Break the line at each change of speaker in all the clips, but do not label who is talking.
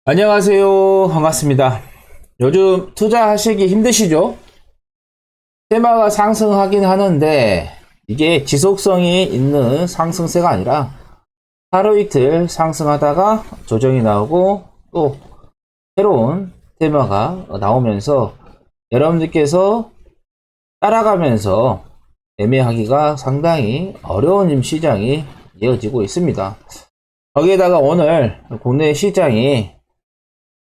안녕하세요. 반갑습니다. 요즘 투자하시기 힘드시죠? 테마가 상승하긴 하는데 이게 지속성이 있는 상승세가 아니라 하루 이틀 상승하다가 조정이 나오고 또 새로운 테마가 나오면서 여러분들께서 따라가면서 매매하기가 상당히 어려운 시장이 이어지고 있습니다. 거기에다가 오늘 국내 시장이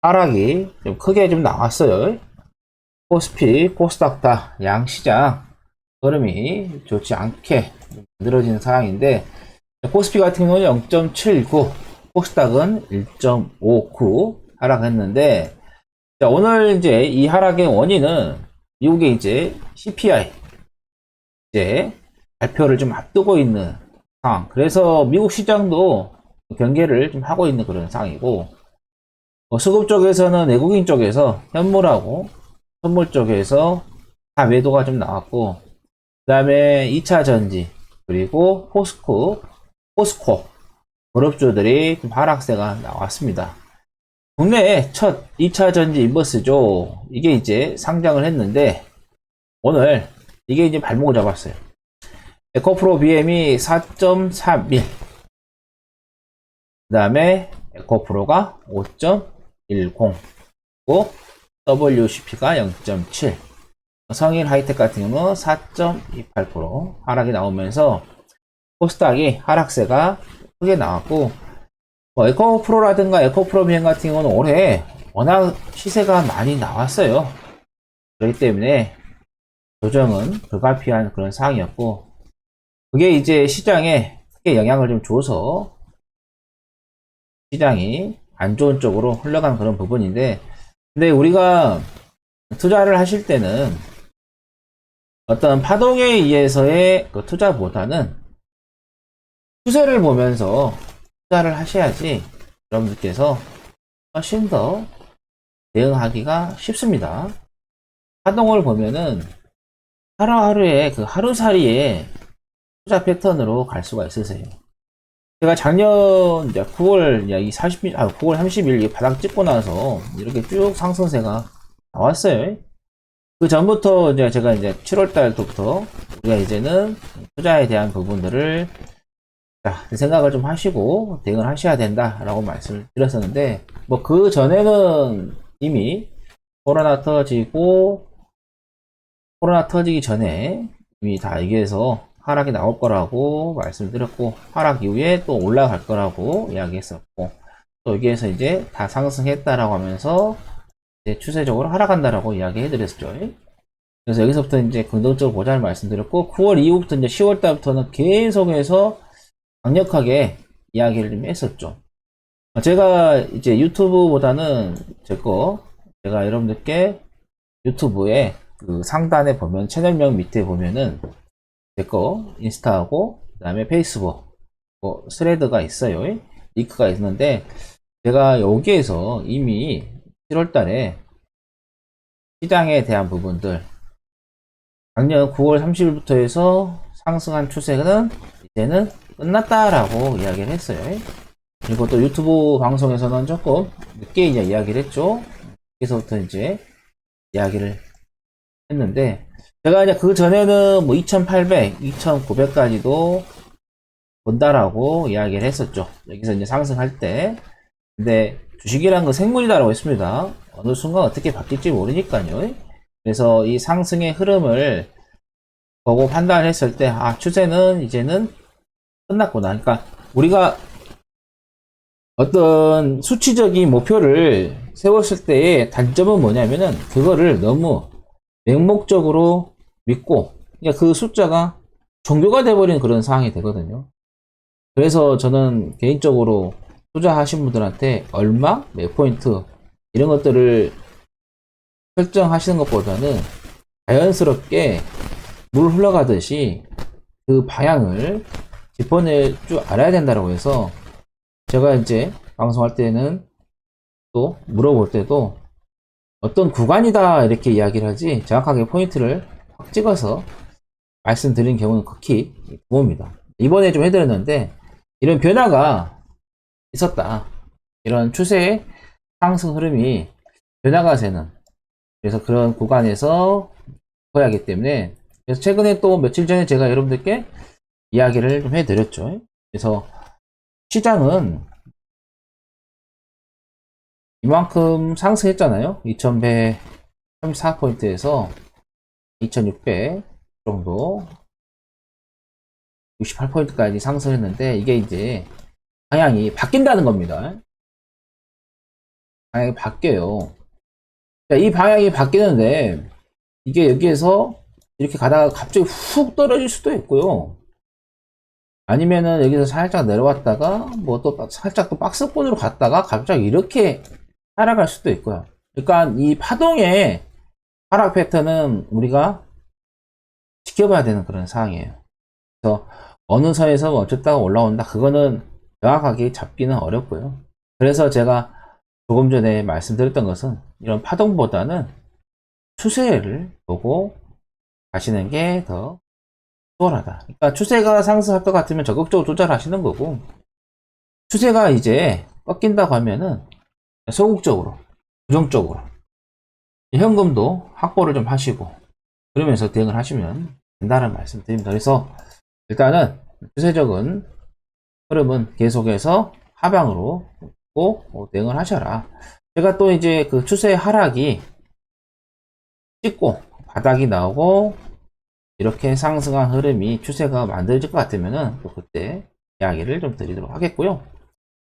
하락이 좀 크게 좀 나왔어요. 코스피, 코스닥 다 양시장 흐름이 좋지 않게 만들어지는 상황인데, 코스피 같은 경우는 0.79, 코스닥은 1.59 하락했는데, 자, 오늘 이제 이 하락의 원인은 미국의 이제 CPI 이제 발표를 좀 앞두고 있는 상황. 그래서 미국 시장도 경계를 좀 하고 있는 그런 상황이고, 수급 쪽에서는 외국인 쪽에서 현물하고 선물 쪽에서 다 매도가 좀 나왔고, 그 다음에 2차 전지, 그리고 포스코, 그룹주들이 좀 하락세가 나왔습니다. 국내에 첫 2차 전지 인버스죠. 이게 이제 상장을 했는데, 오늘 이게 이제 발목을 잡았어요. 에코프로 BM이 4.31, 그 다음에 에코프로가 5.10, 그리고 WCP가 0.7, 성일 하이텍 같은 경우는 4.28% 하락이 나오면서 코스닥이 하락세가 크게 나왔고, 에코프로라든가 에코프로 비행 같은 경우는 올해 워낙 시세가 많이 나왔어요. 그렇기 때문에 조정은 불가피한 그런 상황이었고, 그게 이제 시장에 크게 영향을 좀 줘서 시장이 안 좋은 쪽으로 흘러간 그런 부분인데, 근데 우리가 투자를 하실 때는 어떤 파동에 의해서의 그 투자보다는 추세를 보면서 투자를 하셔야지 여러분들께서 훨씬 더 대응하기가 쉽습니다. 파동을 보면은 하루하루의 그 하루살이의 투자 패턴으로 갈 수가 있으세요. 제가 작년 이제 9월 9월 30일 바닥 찍고 나서 이렇게 쭉 상승세가 나왔어요. 그 전부터 이제 제가 이제 7월 달부터 우리가 이제는 투자에 대한 부분들을 생각을 좀 하시고 대응을 하셔야 된다라고 말씀을 드렸었는데, 뭐 그 전에는 이미 코로나 터지기 전에 이미 다 얘기해서 하락이 나올 거라고 말씀을 드렸고, 하락 이후에 또 올라갈 거라고 이야기했었고, 또 여기에서 이제 다 상승했다라고 하면서 이제 추세적으로 하락한다라고 이야기해 드렸죠. 그래서 여기서부터 이제 긍정적으로 보자를 말씀드렸고, 9월 이후부터 이제 10월 달부터는 계속해서 강력하게 이야기를 좀 했었죠. 제가 이제 유튜브보다는 제가 여러분들께 유튜브에 그 상단에 보면 채널명 밑에 보면은 제 거 인스타하고 그 다음에 페이스북 스레드가 있어요. 링크가 있는데, 제가 여기에서 이미 7월 달에 시장에 대한 부분들, 작년 9월 30일부터 해서 상승한 추세는 이제는 끝났다라고 이야기를 했어요. 그리고 또 유튜브 방송에서는 조금 늦게 이제 이야기를 했죠. 여기서부터 이제 이야기를 했는데, 제가 이제 그 전에는 뭐 2800, 2900까지도 본다라고 이야기를 했었죠. 여기서 이제 상승할 때. 근데 주식이란 건 생물이다라고 했습니다. 어느 순간 어떻게 바뀔지 모르니까요. 그래서 이 상승의 흐름을 보고 판단을 했을 때, 추세는 이제는 끝났구나. 그러니까 우리가 어떤 수치적인 목표를 세웠을 때의 단점은 뭐냐면은 그거를 너무 맹목적으로 믿고, 그러니까 그 숫자가 종교가 돼버리는 그런 상황이 되거든요. 그래서 저는 개인적으로 투자하신 분들한테 얼마, 몇 포인트 이런 것들을 설정하시는 것보다는 자연스럽게 물 흘러가듯이 그 방향을 짚어낼 줄 알아야 된다고 해서, 제가 이제 방송할 때는 또 물어볼 때도 어떤 구간이다 이렇게 이야기를 하지, 정확하게 포인트를 확 찍어서 말씀드린 경우는 극히 드뭅니다. 이번에 좀 해드렸는데 이런 변화가 있었다, 이런 추세에 상승 흐름이 변화가 되는, 그래서 그런 구간에서 커야 하기 때문에, 그래서 최근에 또 며칠 전에 제가 여러분들께 이야기를 좀 해드렸죠. 그래서 시장은 이만큼 상승했잖아요. 2134포인트에서 2600 정도 68포인트까지 상승했는데, 이게 이제 방향이 바뀐다는 겁니다. 방향이 바뀌어요. 이 방향이 바뀌는데, 이게 여기에서 이렇게 가다가 갑자기 훅 떨어질 수도 있고요. 아니면은 여기서 살짝 내려왔다가 뭐 또 살짝 또 박스권으로 갔다가 갑자기 이렇게 하락할 수도 있고요. 그러니까 이 파동의 하락 패턴은 우리가 지켜봐야 되는 그런 상황이에요. 그래서 어느 선에서 멈췄다가 올라온다, 그거는 정확하게 잡기는 어렵고요. 그래서 제가 조금 전에 말씀드렸던 것은 이런 파동보다는 추세를 보고 가시는 게 더 수월하다. 그러니까 추세가 상승할 것 같으면 적극적으로 조절하시는 거고, 추세가 이제 꺾인다고 하면은 소극적으로, 부정적으로 현금도 확보를 좀 하시고 그러면서 대응을 하시면 된다는 말씀 드립니다. 그래서 일단은 추세적인 흐름은 계속해서 하방으로 꼭 대응을 하셔라. 제가 또 이제 그 추세 하락이 찍고 바닥이 나오고 이렇게 상승한 흐름이 추세가 만들어질 것 같으면은 또 그때 이야기를 좀 드리도록 하겠고요.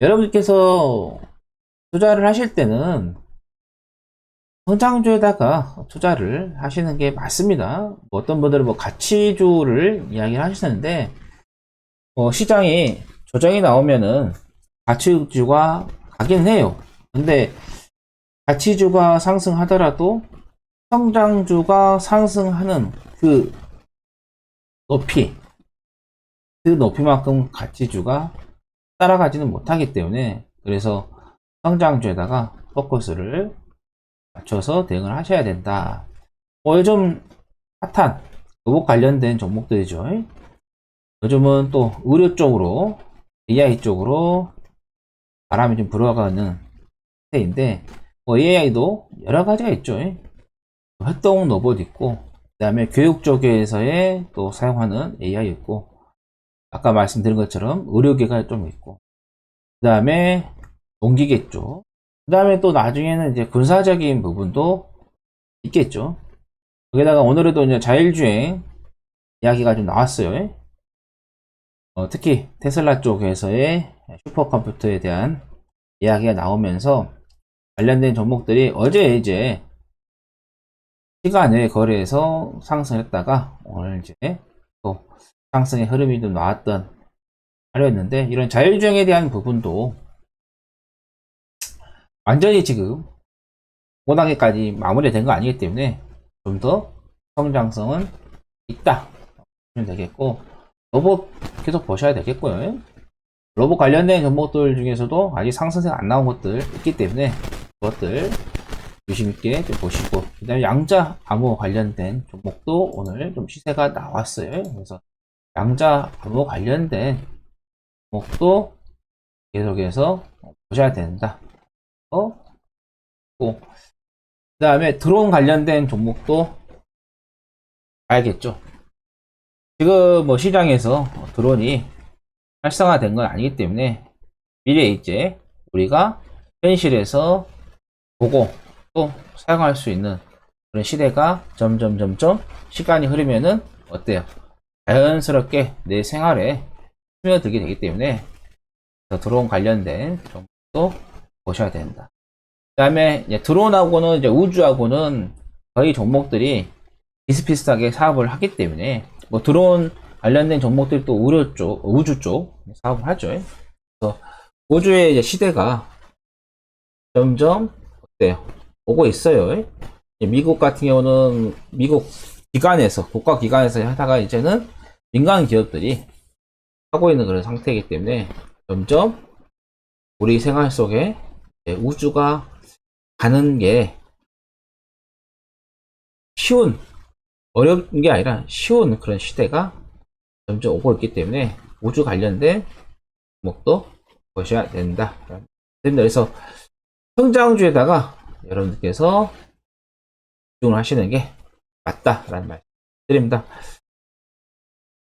여러분께서 투자를 하실 때는 성장주에다가 투자를 하시는 게 맞습니다. 뭐 어떤 분들은 뭐 가치주를 이야기를 하시는데, 시장이 조정이 나오면은 가치주가 가긴 해요. 근데 가치주가 상승하더라도 성장주가 상승하는 그 높이, 그 높이만큼 가치주가 따라가지는 못하기 때문에, 그래서 성장주에다가 포커스를 맞춰서 대응을 하셔야 된다. 요즘 핫한 로봇 관련된 종목들이죠. 요즘은 또 의료 쪽으로, AI 쪽으로 바람이 좀 불어가는 상태인데, AI도 여러 가지가 있죠. 활동 로봇 있고, 그 다음에 교육 쪽에서의 또 사용하는 AI 있고, 아까 말씀드린 것처럼 의료계가 좀 있고, 그 다음에 농기계 쪽, 그 다음에 또 나중에는 이제 군사적인 부분도 있겠죠. 거기다가 오늘에도 이제 자율주행 이야기가 좀 나왔어요. 특히 테슬라 쪽에서의 슈퍼컴퓨터에 대한 이야기가 나오면서 관련된 종목들이 어제 이제 시간 외 거래에서 상승했다가 오늘 이제 또 상승의 흐름이 좀 나왔던 하루였는데, 이런 자율주행에 대한 부분도 완전히 지금 5단계까지 마무리된 거 아니기 때문에 좀 더 성장성은 있다 보시면 되겠고, 로봇 계속 보셔야 되겠고요. 로봇 관련된 종목들 중에서도 아직 상승세가 안 나온 것들 있기 때문에 그것들 유심 있게 좀 보시고, 그 다음에 양자 암호 관련된 종목도 오늘 좀 시세가 나왔어요. 그래서 양자 암호 관련된 종목도 계속해서 보셔야 된다. 그 다음에 드론 관련된 종목도 알겠죠. 지금 뭐 시장에서 드론이 활성화된 건 아니기 때문에 미래에 이제 우리가 현실에서 보고 또 사용할 수 있는 그런 시대가 점점 시간이 흐르면은 어때요? 자연스럽게 내 생활에 스며들게 되기 때문에 드론 관련된 종목도 보셔야 된다. 그 다음에 드론하고는 이제 우주하고는 거의 종목들이 비슷비슷하게 사업을 하기 때문에 뭐 드론 관련된 종목들이 또 의료 쪽, 우주 쪽 사업을 하죠. 그래서 우주의 이제 시대가 점점 어때요? 오고 있어요. 미국 같은 경우는 미국 기관에서, 국가 기관에서 하다가 이제는 민간 기업들이 하고 있는 그런 상태이기 때문에 점점 우리 생활 속에 우주가 가는 게 쉬운, 어려운 게 아니라 쉬운 그런 시대가 점점 오고 있기 때문에 우주 관련된 종목도 보셔야 된다. 그래서 성장주에다가 여러분들께서 집중을 하시는 게 맞다라는 말씀 드립니다.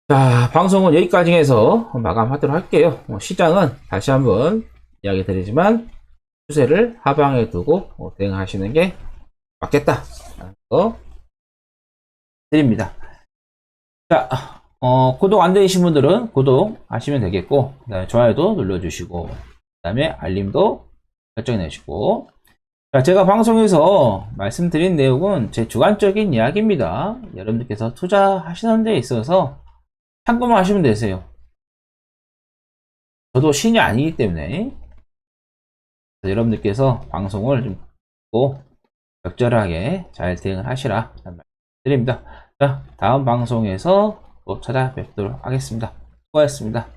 자, 방송은 여기까지 해서 마감하도록 할게요. 시장은 다시 한번 이야기 드리지만 추세를 하방에 두고 대응하시는 게 맞겠다라는 거 드립니다. 자, 구독 안 되신 분들은 구독하시면 되겠고, 그 다음에 좋아요도 눌러주시고, 그 다음에 알림도 설정해 주시고. 자, 제가 방송에서 말씀드린 내용은 제 주관적인 이야기입니다. 여러분들께서 투자하시는 데 있어서 참고만 하시면 되세요. 저도 신이 아니기 때문에 여러분들께서 방송을 좀 듣고 적절하게 잘 대응을 하시라 말씀드립니다. 자, 다음 방송에서 또 찾아뵙도록 하겠습니다. 수고하셨습니다.